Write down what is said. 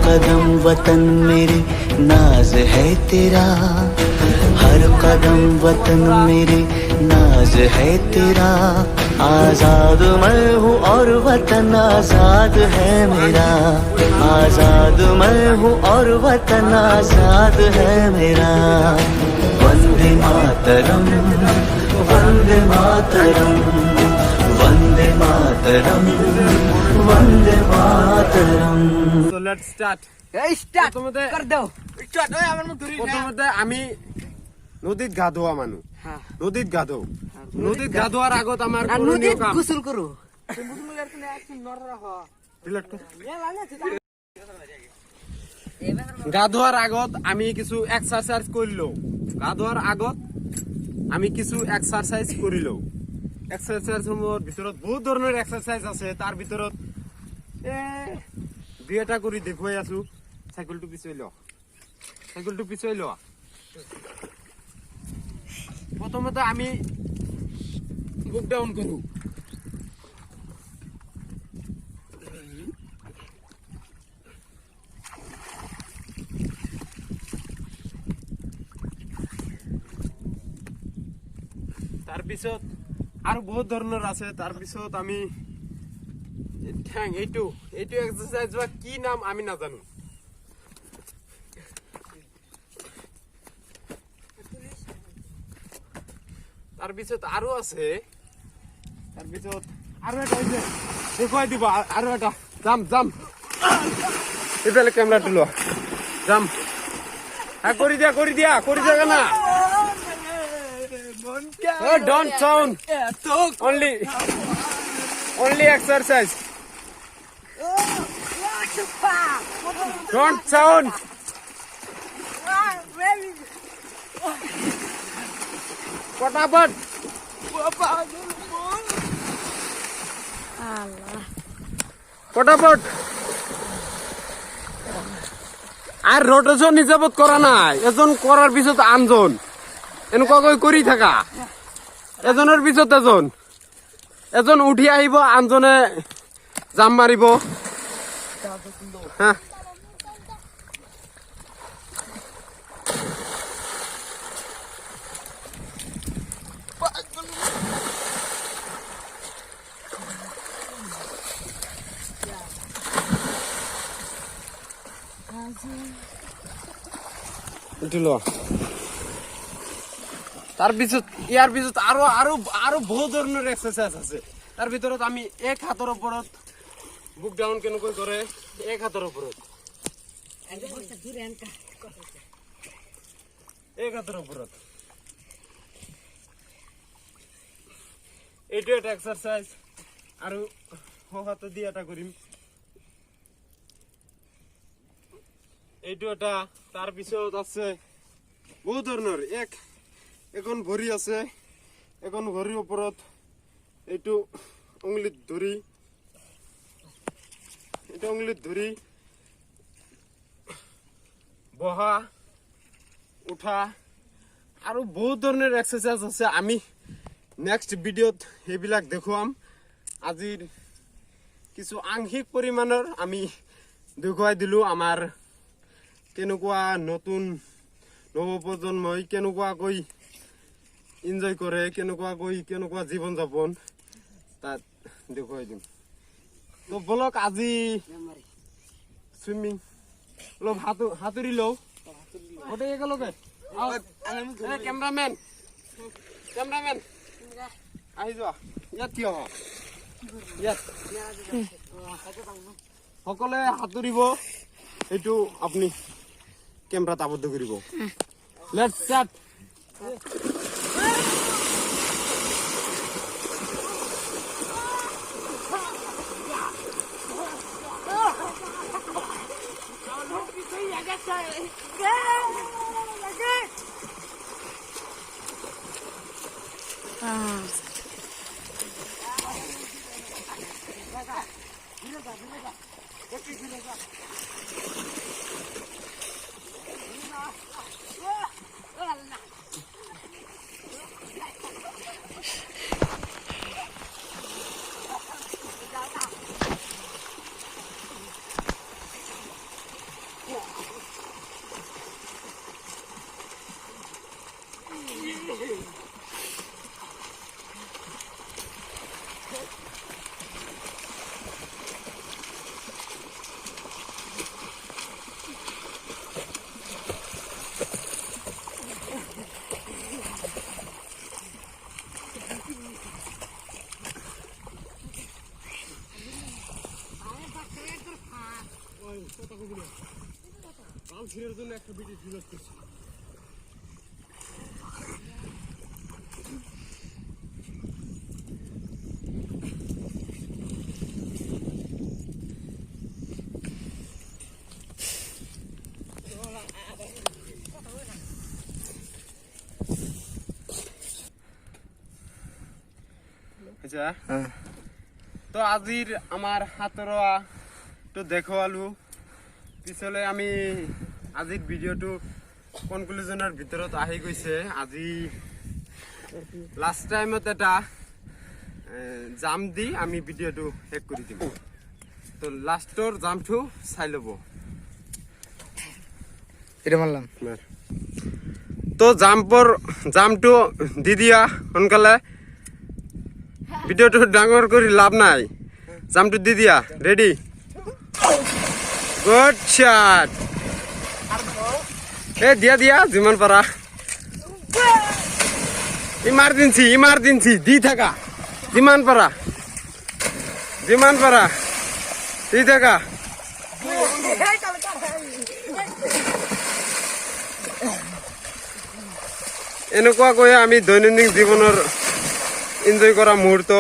कदम वतन मेरे नाज है तेरा, हर कदम वतन मेरे नाज है तेरा। आजाद मैं हूँ और वतन आजाद है मेरा, आजाद मैं हूँ और वतन आजाद है मेरा। Vande Mataram, Vande Mataram, Vande Mataram, Vande Mataram. So let's start. Start কর দাও। Start হয় আমার মুখ ধরি। প্রথমতে আমি নদীত গা ধোৱা মানুহ। হ্যাঁ। নদীত গা ধোওঁ। নদীত গা ধোৱাৰ আগত আমাৰ আৰ কৰণীয় নদীত কাম। গোসল কৰো। গা ধোৱাৰ আগত আমি কিছু এক্সাৰসাইজ কৰি লওঁ। গা ধোৱাৰ আগত আমি কিছু এক্সাৰসাইজ কৰি লওঁ। এক্সাৰসাইজসমূহৰ ভিতৰত বহুত ধৰণৰ এক্সাৰসাইজ আছে, তাৰ ভিতৰত দুই এটা কৰি দেখুৱাই আছো। চাইকেলটো পিছুৱাই লোৱা, চাইকেলটো পিছুৱাই লোৱা। প্ৰথমতে আমি বুক ডাউন কৰো। তাৰপিছত আৰু বহুত ধৰণৰ আছে। তাৰপিছত আমি এইটো এক্সাৰসাইজ বা কি নাম আমি নাজানো। তাৰপিছত আৰু আছে, তাৰপিছত আৰু এটা হৈছে দেখুৱাই দিব। আৰু এটা যাম যাম, এইফালে কেমেৰাটো লোৱা, যাম। কৰি দিয়া কৰি দিয়া কৰি দিয়া না। Don't sound. Only exercise. Don't sound. Fatapat. Fatapat. আর রোটেশন হিসাবত করা নাই, এজন করার পিছত আনজন এনেকুৱাকৈ কৰি থাকা। এজনৰ পিছত এজন উঠি আহিব, আনজনে জাম মাৰিব। হা উঠি লোৱা। তাৰপিছত ইয়াৰ পিছত আৰু আৰু আৰু বহুত ধৰণৰ এক্সাৰসাইজ আছে। তাৰ ভিতৰত আমি এক হাতৰ ওপৰত বুক ডাউন কেনেকৈ কৰে, এক হাতৰ ওপৰত, এক হাতৰ ওপৰত। এইটো এটা এক্সাৰসাইজ। আৰু হাত দি এটা কৰিম, এইটো এটা। তাৰপিছত আছে বহুত ধৰণৰ। এখন ভৰি আছে, এখন ভৰিৰ ওপৰত এইটো উংলিত ধৰি, এইটো উংলিত ধৰি বহা উঠা আৰু বহুত ধৰণৰ এক্সাৰসাইজ আছে। আমি নেক্সট ভিডিঅ'ত সেইবিলাক দেখুৱাম। আজিৰ কিছু আংশিক পৰিমাণৰ আমি দেখুৱাই দিলোঁ আমাৰ কেনেকুৱা নতুন নৱপ্ৰজন্মই কেনেকুৱাকৈ এনজয় কৰে, কেনেকুৱা জীৱন যাপন তাত দেখুৱাই দিম। তো বলক আজি চুইমিং অলপ সাঁতুৰি লওঁ গোটেই একেলগে। কেমেৰামেন আহি যোৱা, ইয়াত থিয় হোৱা, ইয়াত সকলোৱে সাঁতুৰিব। এইটো আপুনি কেমেৰাত আবদ্ধ কৰিব। Let's start. পাল ছিঁড়াৰ জন্য একটা ভিডিও ডিলিট কৰছি। আচ্ছা তো আজিৰ আমাৰ হাতৰ তো দেখো আলু পিছলে আমি আজিৰ ভিডিঅ'টো কনক্লুজনৰ ভিতৰত আহি গৈছে। আজি লাষ্ট টাইমত এটা জাম দি আমি ভিডিঅ'টো শেষ কৰি দিম। তো লাষ্টৰ জামটো চাই ল'ব। এটা মাৰলাম তো জামটো দি দিয়া সোনকালে। ভিডিঅ'টো ডাঙৰ কৰি লাভ নাই, জামটো দি দিয়া। Ready, good shot. এ দিয়া দিয়া যিমান পাৰা। ইমাৰ্জেঞ্চি দি থাকা, যিমান পাৰা দি থাকা। এনেকুৱাকৈ আমি দৈনন্দিন জীৱনৰ এনজয় কৰা মুহূৰ্ত